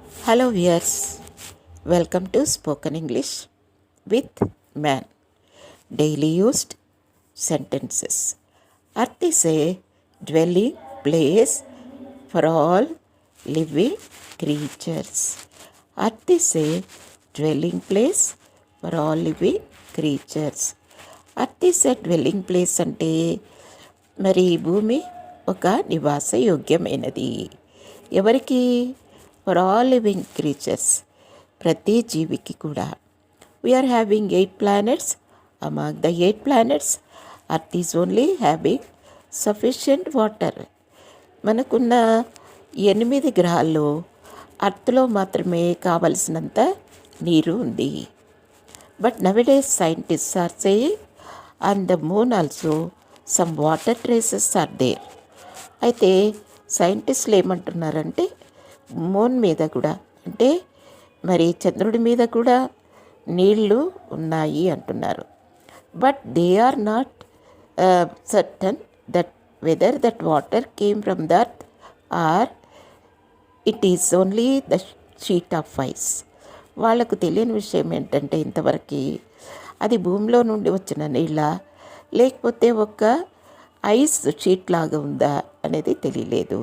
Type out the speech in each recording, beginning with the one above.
Hello viewers, welcome to Spoken English with Man. Daily used sentences. Earth is a dwelling place for all living creatures. Earth is a dwelling place for all living creatures. Earth is a dwelling place అంటే మరి భూమి ఒక నివాస యోగ్యమైనది. ఎవరికి? For all living creatures, ప్రతి జీవికి కూడా. We are having 8 planets. Among the 8 planets earth is only having sufficient water. మనకున్న 8 గ్రహాల్లో అర్త్లో మాత్రమే కావలసినంత నీరు ఉంది. But nowadays scientists are saying on the moon also some water traces are there. అయితే సైంటిస్టులు ఏమంటున్నారంటే మూన్ మీద కూడా, అంటే మరి చంద్రుడి మీద కూడా నీళ్లు ఉన్నాయి అంటున్నారు. But they are not certain that whether that water came from the earth or it is only the sheet of ice. వాళ్ళకు తెలియని విషయం ఏంటంటే ఇంతవరకు అది భూమిలో నుండి వచ్చిన నీళ్ళ, లేకపోతే ఒక ఐస్ షీట్ లాగా ఉందా అనేది తెలియలేదు.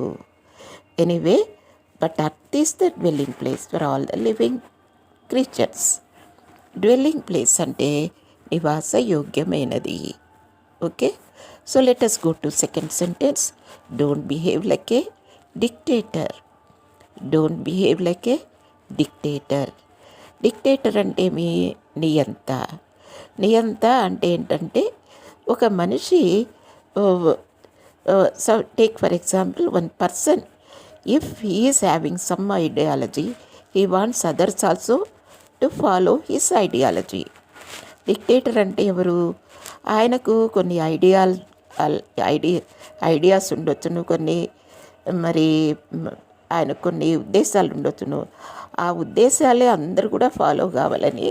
Anyway, but earth is the dwelling place for all the living creatures. Dwelling place అంటే నివాస యోగ్యమైనది. Okay, so let us go to second sentence. Don't behave like a dictator. Don't behave like a dictator. Dictator అంటే మీ నియంత. నియంత అంటే ఏంటంటే ఒక మనిషి, so take for example one person, if he is having some ideology, he wants others also to follow his ideology. Dictator అంటే ఎవరు? ఆయనకు కొన్ని ఐడియాస్ ఉండొచ్చును, కొన్ని మరి ఆయనకు కొన్ని ఉద్దేశాలు ఉండొచ్చును. ఆ ఉద్దేశాలే అందరూ కూడా ఫాలో కావాలని,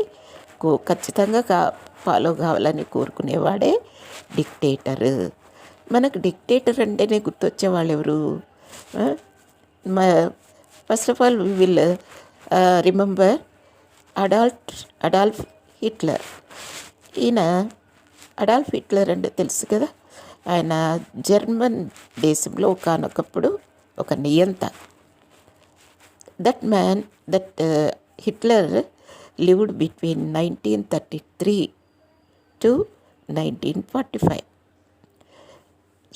ఖచ్చితంగా ఫాలో కావాలని కోరుకునేవాడే డిక్టేటర్. మనకు డిక్టేటర్ అంటేనే గుర్తొచ్చే వాళ్ళు ఎవరు? First of all we will remember Adolf Hitler. ఈయన అడాల్ఫ్ హిట్లర్ అంటే తెలుసు కదా, ఆయన జర్మన్ దేశంలో ఒకనొకప్పుడు ఒక నియంత. That Hitler lived between 1933 to 1945.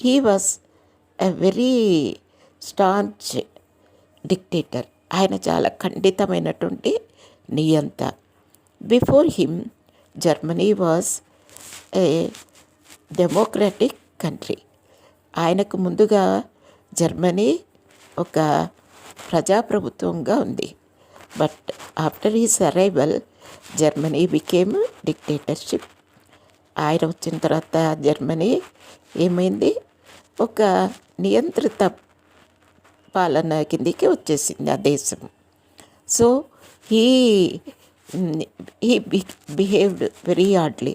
He was a very staunch dictator. ఆయన చాలా ఖండితమైనటువంటి నియంత. Before him Germany was a democratic country. ఆయనకు ముందుగా జర్మనీ ఒక ప్రజాప్రభుత్వంగా ఉంది. But after his arrival Germany became dictatorship. ఆయన వచ్చిన తర్వాత జర్మనీ ఏమైంది? ఒక నియంత్రిత పాలన కిందికి వచ్చేసింది ఆ దేశం. So he behaved very hardly.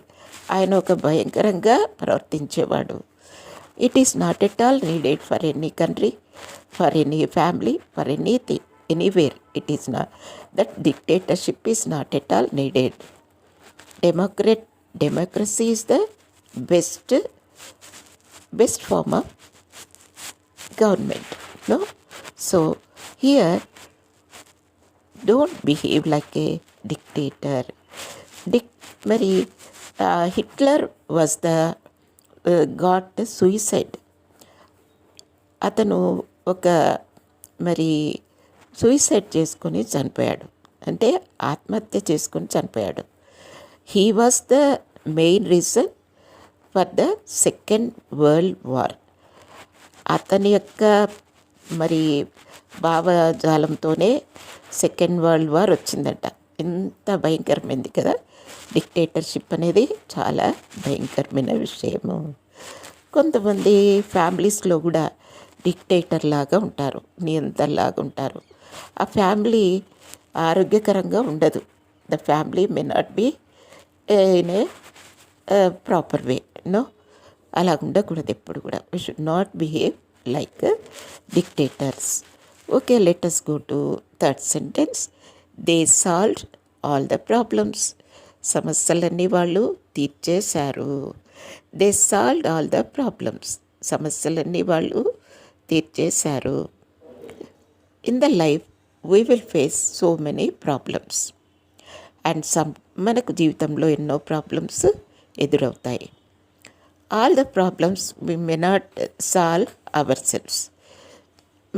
ఆయన ఒక భయంకరంగా ప్రవర్తించేవాడు. It is not at all needed for any country, for any family, for anything, anywhere. It is not that dictatorship is not at all needed. Democracy is the best form of government, no? So here, don't behave like a dictator. Mary Hitler was the got suicide. అతను ఒక మరి suicide చేసుకొని చనిపోయాడు, అంటే ఆత్మహత్య చేసుకొని చనిపోయాడు. He was the main reason for the second world war. అతని యొక్క మరి భావజాలంతోనే సెకండ్ వరల్డ్ వార్ వచ్చిందట. ఎంత భయంకరమైంది కదా! డిక్టేటర్షిప్ అనేది చాలా భయంకరమైన విషయము. కొంతమంది ఫ్యామిలీస్లో కూడా డిక్టేటర్ లాగా ఉంటారు, నియంతలాగా ఉంటారు. ఆ ఫ్యామిలీ ఆరోగ్యకరంగా ఉండదు. The family may not be in a proper way, no. అలా ఉండకూడదు ఎప్పుడు కూడా. We should not behave like dictators. Okay, let us go to third sentence. They solved all the problems. సమస్యలన్నీ వాళ్ళు తీర్చేశారు. They solved all the problems. సమస్యలన్నీ వాళ్ళు తీర్చేశారు. In the life we will face so many problems and మనకు జీవితంలో ఎన్నో problems ఎదురవుతాయి. All the problems we may not solve ourselves.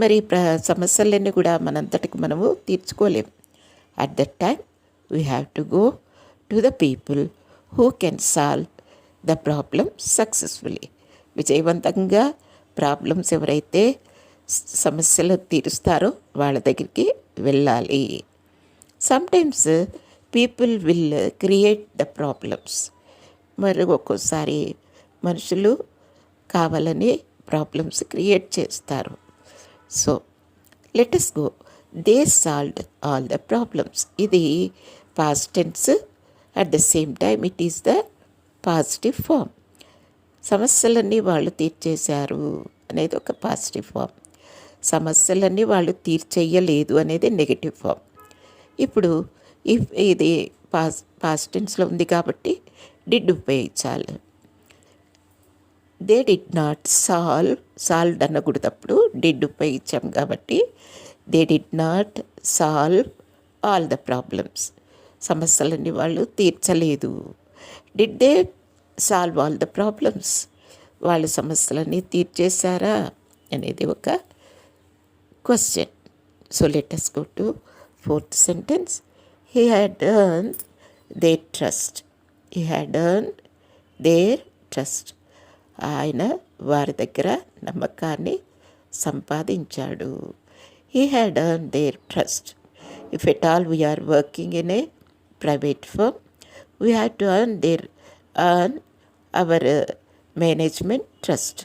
మరి సమస్యలన్నీ కూడా మనంతటికి మనము తీర్చుకోలేం. At that time we have to go to the people who can solve the problem successfully. విజయవంతంగా ప్రాబ్లమ్స్ ఎవరైతే సమస్యలు తీరుస్తారో వాళ్ళ దగ్గరికి వెళ్ళాలి. Sometimes people will create the problems. మరి ఒక్కోసారి మనుషులు కావాలని ప్రాబ్లమ్స్ క్రియేట్ చేస్తారు. So let us go. They solved all the problems. ఇది past tense. At the same time it is the positive form. సమస్యలన్నీ వాళ్ళు తీర్చేశారు అనేది ఒక పాజిటివ్ ఫామ్. సమస్యలన్నీ వాళ్ళు తీర్చేయలేదు అనేది నెగటివ్ ఫామ్. ఇప్పుడు ఇది పాస్ట్ టెన్స్లో ఉంది కాబట్టి డిడ్ ఉపయోగించాలి. దే డిడ్ నాట్ సాల్వ్డ్ అనకూడదప్పుడు డిడ్ ఉపయోగించాం కాబట్టి they did not solve all the problems. సమస్యలన్నీ వాళ్ళు తీర్చలేదు. Did they solve all the problems. వాళ్ళు సమస్యలన్నీ తీర్చేశారా అనేది ఒక question. So let us go to fourth sentence. He had earned their trust. He had earned their trust. ఆయన వారి దగ్గర నమ్మకాన్ని సంపాదించాడు. He had earned their trust. If at all we are working in a private firm, we have to earn our management trust.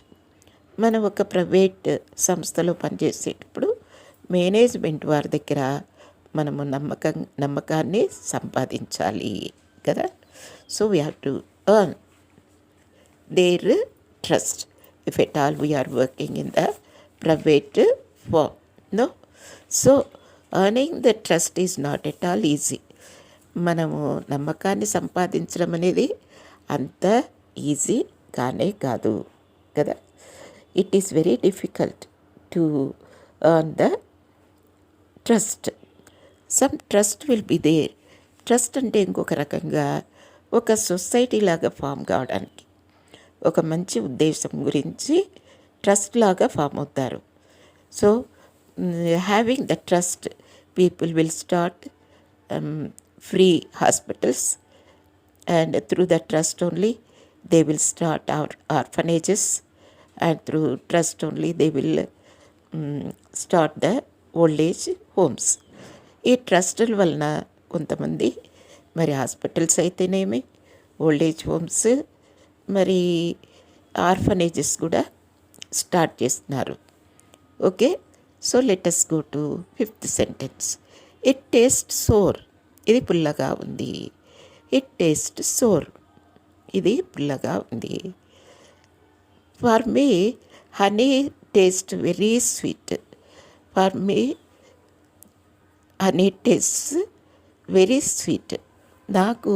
మనం ఒక private సంస్థలో పనిచేసేటప్పుడు management వారి దగ్గర మనము నమ్మకాన్ని సంపాదించాలి కదా. So we have to earn their trust if at all we are working in the private firm. No, so earning the trust is not at all easy. మనము నమ్మకాన్ని సంపాదించడం అనేది అంత ఈజీ కానే కాదు కదా. It is very difficult to earn the trust. Some trust will be there. Trust అంటే ఇంకొక రకంగా ఒక సొసైటీ లాగా ఫామ్ కావడానికి, ఒక మంచి ఉద్దేశం గురించి ట్రస్ట్ లాగా ఫామ్ అవుతారు. So having the trust, people will start free hospitals, and through the trust only they will start our orphanages, and through trust only they will start the old age homes. ఈ ట్రస్టుల వలన కొంతమంది మరి hospitals అయితేనేమి, old age homes, మరి orphanages కూడా start చేస్తున్నారు. Okay, so let us go to fifth sentence. It taste sour. ఇది పుల్లగా ఉంది. It taste sour. ఇది పుల్లగా ఉంది. For me honey taste very sweet. For me honey taste very sweet. నాకు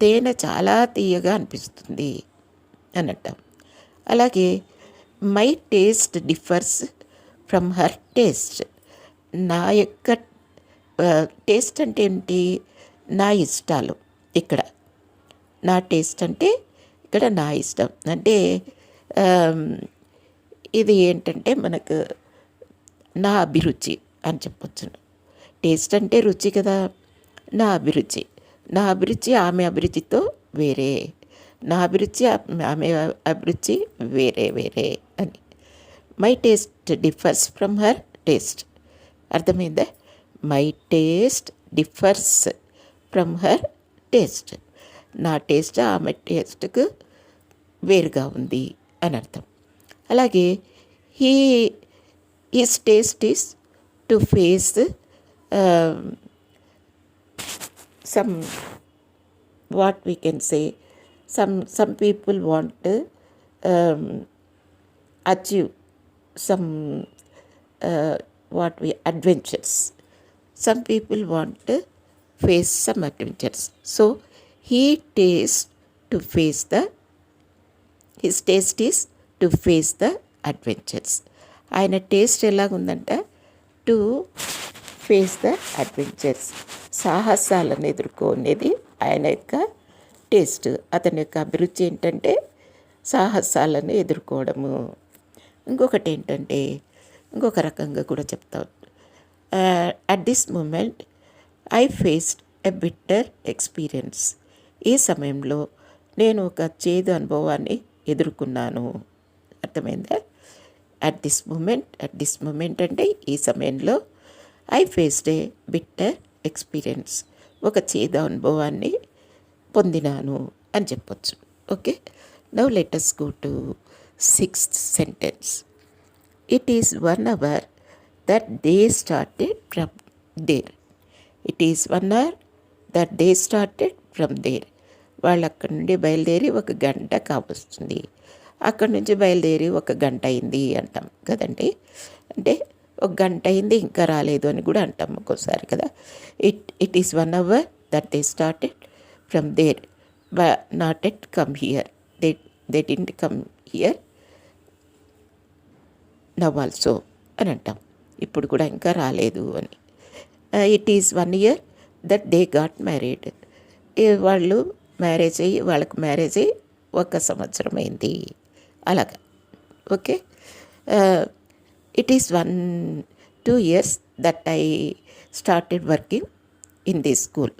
తేనె చాలా తీయగా అనిపిస్తుంది అని అంటాం. అలాగే my taste differs from her taste. నా యొక్క టేస్ట్ అంటే ఏంటి? నా ఇష్టాలు. ఇక్కడ నా టేస్ట్ అంటే ఇక్కడ నా ఇష్టం అంటే ఇది ఏంటంటే మనకు నా అభిరుచి అని చెప్పొచ్చు. టేస్ట్ అంటే రుచి కదా. నా అభిరుచి, నా అభిరుచి ఆమె అభిరుచితో వేరే, నా అభిరుచి ఆమె అభిరుచి వేరే వేరే అని. My taste differs from her taste. అర్థమైందా? My taste differs from her taste. నా టేస్ట్ ఆమె టేస్ట్కు వేరుగా ఉంది అని అర్థం. అలాగే his taste is to face some, what we can say, some people want to achieve some what we adventures. Some people want to face some adventures. So he tastes to face the his taste is to face the adventures. ఆయన taste ఎలాగుందంట, to face the adventures, సాహసాలను ఎదుర్కొనేది ఆయన యొక్క taste. అతని యొక్క అభిరుచి ఏంటంటే సాహసాలను ఎదుర్కోవడము. ఇంకొకటి ఏంటంటే ఇంకొక రకంగా కూడా చెప్తా. At this moment I faced a bitter experience. ఈ సమయంలో నేను ఒక చేదు అనుభవాన్ని ఎదుర్కొన్నాను. అర్థమైందా? అట్ దిస్ మూమెంట్ అంటే ఈ సమయంలో I faced A bitter experience, ఒక చేదు అనుభవాన్ని పొందినాను అని చెప్పొచ్చు. Okay, now let us go to sixth sentence. It is 1 hour that they started from there. It is 1 hour that they started from there. వాళ్ళు అక్కడి నుండి బయలుదేరి 1 గంట కావస్తుంది. అక్కడి నుంచి బయలుదేరి 1 గంట అయింది అంటాం కదండి. అంటే 1 గంట అయింది ఇంకా రాలేదు అని కూడా అంటాం ఒక్కోసారి కదా. It is 1 hour that they started from there but not yet come here. They didn't come here now also అని అంటాం. ఇప్పుడు కూడా ఇంకా రాలేదు అని. It is 1 year that they got married. వాళ్ళు వాళ్ళకు మ్యారేజ్ అయ్యి 1 సంవత్సరం అయింది అలాగా. Okay, it is 2 years that I started working in this school.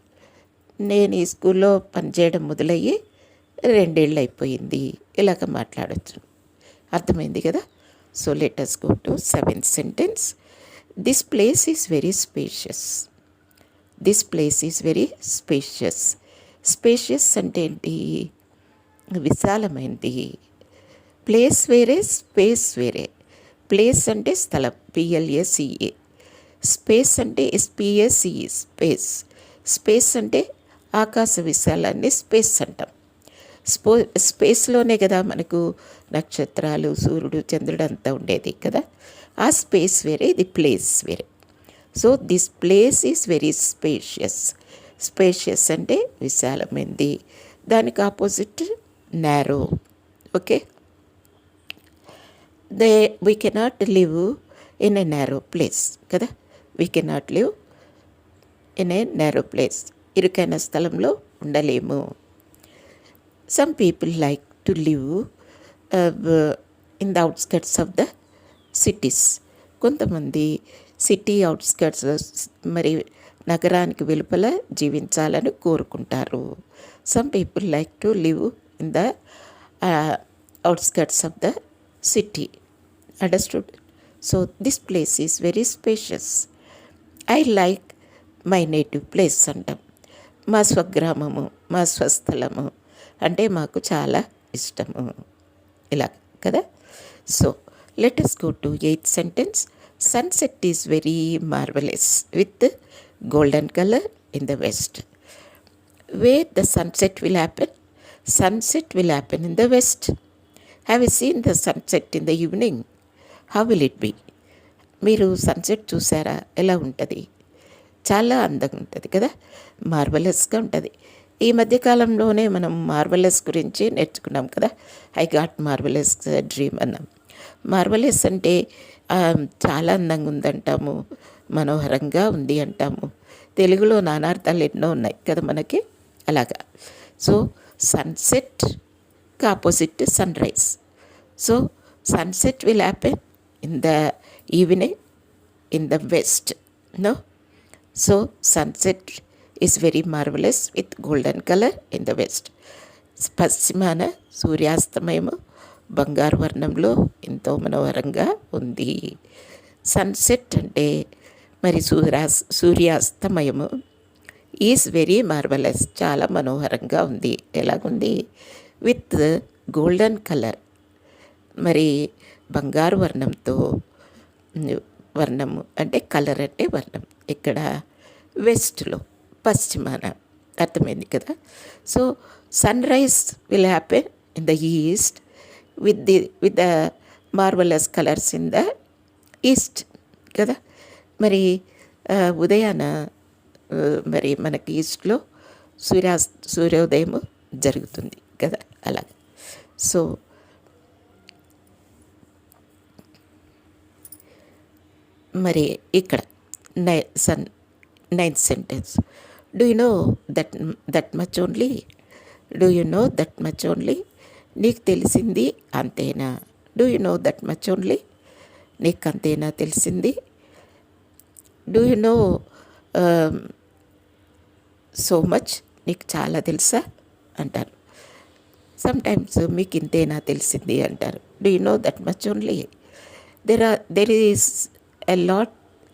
నేను ఈ స్కూల్లో పనిచేయడం మొదలయ్యి 2 ఏళ్ళు అయిపోయింది. ఇలాగ మాట్లాడచ్చు. అర్థమైంది కదా. So let us go to 7th sentence. This place is very spacious. This place is very spacious. Spacious అంటే ఏంటి? విశాలమైనది. ప్లేస్ వేరే, స్పేస్ వేరే. ప్లేస్ అంటే స్థలం, PLACE. స్పేస్ అంటే SPACE, స్పేస్. స్పేస్ అంటే ఆకాశ విశాలాన్ని స్పేస్ అంటాం. స్పేస్లోనే కదా మనకు నక్షత్రాలు, సూర్యుడు, చంద్రుడు అంతా ఉండేది కదా. ఆ స్పేస్ వేరే, ఇది ప్లేస్ వేరే. So this place is very spacious. Spacious అంటే విశాలమైంది. దానికి opposite narrow. Okay, we cannot live in a narrow place కదా. We cannot live in a narrow place. ఇరుకైన స్థలంలో ఉండలేము. Some people like to live in the outskirts of the cities. కొంతమంది city outskirts, మరి నగరానికి వెలుపల జీవించాలని కోరుకుంటారు. Some people like to live in the outskirts of the city. Understood? So this place is very spacious. I like my native place అంటాం. మా స్వగ్రామము, మా స్వస్థలము అంటే మాకు చాలా ఇష్టము ఇలా కదా. So let us go to 8th sentence. Sunset is very marvelous with golden color in the west. Where the sunset will happen? Sunset will happen in the west. Have you seen the sunset in the evening? How will it be? మీరు sunset చూసారా? ఎలా ఉంటుంది? చాలా అందంగా ఉంటుంది కదా, మార్వలస్గా ఉంటుంది. ఈ మధ్యకాలంలోనే మనం మార్వలస్ గురించి నేర్చుకున్నాం కదా. ఐ గాట్ మార్వలస్ డ్రీమ్ అన్నాం. మార్వలస్ అంటే చాలా అందంగా ఉందంటాము, మనోహరంగా ఉంది అంటాము. తెలుగులో నానార్థాలు ఎన్నో ఉన్నాయి కదా మనకి, అలాగా. సో సన్సెట్కి opposite sunrise. So sunset will happen in the evening in the west, no. So sunset is very marvelous with golden color in the west. పశ్చిమాన సూర్యాస్తమయము బంగారు వర్ణంలో ఎంతో మనోహరంగా ఉంది. సన్సెట్ అంటే మరి సూర్యాస్తమయము ఈజ్ వెరీ మార్వలస్, చాలా మనోహరంగా ఉంది. ఎలాగుంది? విత్ గోల్డెన్ కలర్, మరి బంగారు వర్ణంతో. వర్ణము అంటే కలర్ అంటే వర్ణం. ఇక్కడ వెస్ట్లో, పశ్చిమాన. అర్థమైంది కదా. So sun rise will happen in the east with the marvellous colours in the east కదా. మరి ఉదయాన మరి మనకి ఈస్ట్లో సూర్యోదయం జరుగుతుంది కదా, అలా. సో మరి ఇక్కడ నై సన్ ninth sentence, do you know that that much only, do you know that much only, నీకు తెలిసింది అంతేనా, do you know that much only, నీకు అంతేనా తెలిసింది, do you know so much, నీకు చాలా తెలుసా అంటారు. సమ్టైమ్స్ మీకు ఇంతేనా తెలిసింది అంటారు. Do you know that much only, there is a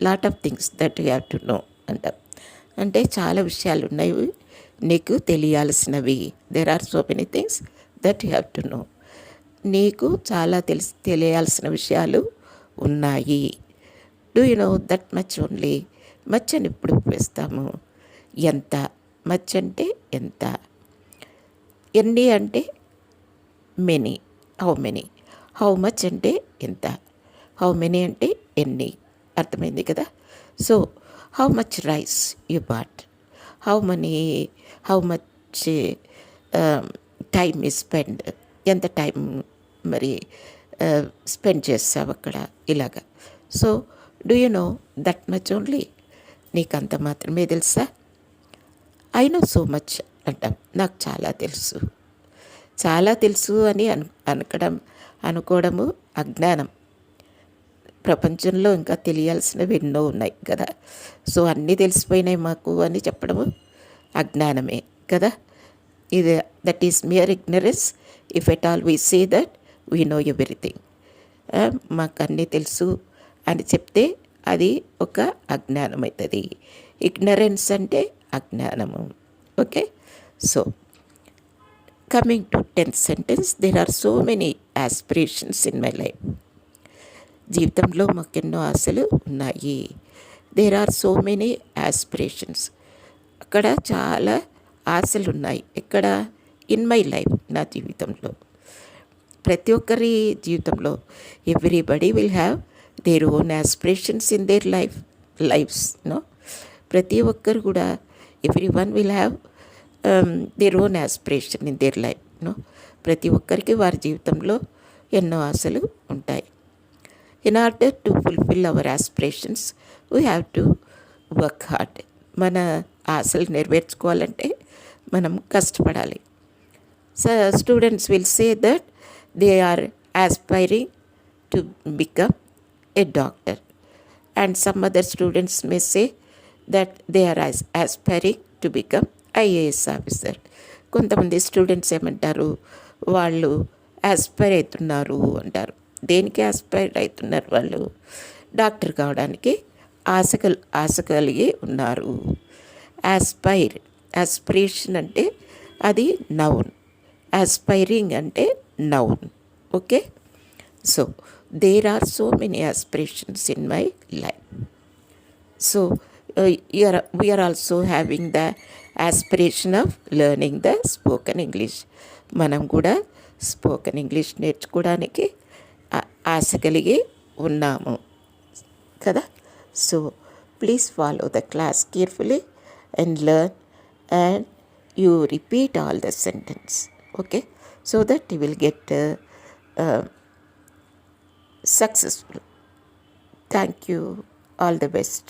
lot of things that you have to know అంటారు. అంటే చాలా విషయాలు ఉన్నాయి నీకు తెలియాల్సినవి. There are so many things that you have to know. నీకు చాలా తెలియాల్సిన విషయాలు ఉన్నాయి. Do you know that much only, much అని ఇప్పుడు వేస్తాము. ఎంత, మచ్ అంటే ఎంత, ఎన్ని అంటే many, how many, how much అంటే ఎంత, హౌ మెనీ అంటే ఎన్ని, అర్థమైంది కదా. So how much rice you bought, how much time ఈ స్పెండ్, ఎంత టైం మరి స్పెండ్ చేస్తావు అక్కడ, ఇలాగా. So do you know that much only, నీకు అంత మాత్రమే తెలుసా. ఐ నో సో మచ్ అంటాం, నాకు చాలా తెలుసు. చాలా తెలుసు అని అనుకోవడము అజ్ఞానం. ప్రపంచంలో ఇంకా తెలియాల్సినవి ఎన్నో ఉన్నాయి కదా. సో అన్నీ తెలిసిపోయినాయి మాకు అని చెప్పడము అజ్ఞానమే కదా. ఇది that is mere ignorance if at all we say that we know everything. మాకు అన్నీ తెలుసు అని చెప్తే అది ఒక అజ్ఞానం అవుతుంది. ఇగ్నరెన్స్ అంటే అజ్ఞానము. Okay. So coming to 10th sentence, there are so many aspirations in my life. జీవితంలో మాకెన్నో ఆశలు ఉన్నాయి. There are so many aspirations, అక్కడ చాలా ఆశలు ఉన్నాయి. ఎక్కడ, ఇన్ మై లైఫ్, నా జీవితంలో. ప్రతి ఒక్కరి జీవితంలో everybody will have their own aspirations in their lives no. ప్రతి ఒక్కరు కూడా every one will have their own aspiration in their life no. ప్రతి ఒక్కరికి వారి జీవితంలో ఎన్నో ఆశలు ఉంటాయి. In order to fulfil our aspirations we have to work hard. మన ఆశలు నెరవేర్చుకోవాలంటే మనం కష్టపడాలి. So students will say that they are aspiring to become a doctor, and some other students may say that they are aspiring to become IAS officer. కొంతమంది students ఏమంటారు, వాళ్ళు Aspire అవుతున్నారు అంటారు. దేనికి ఆస్పైర్ అవుతున్నారు వాళ్ళు, డాక్టర్ కావడానికి ఆశ కలిగి ఉన్నారు. ఆస్పిరేషన్ అంటే అది నౌన్, ఆస్పైరింగ్ అంటే noun. Okay. So there are so many aspirations in my life. So we are also having the aspiration of learning the spoken English. మనం కూడా స్పోకెన్ ఇంగ్లీష్ నేర్చుకోవడానికి ఆశ కలిగి ఉన్నాము కదా. So please follow the class carefully and learn, and you repeat all the sentence. Okay, so that you will get successful. Thank you. All the best.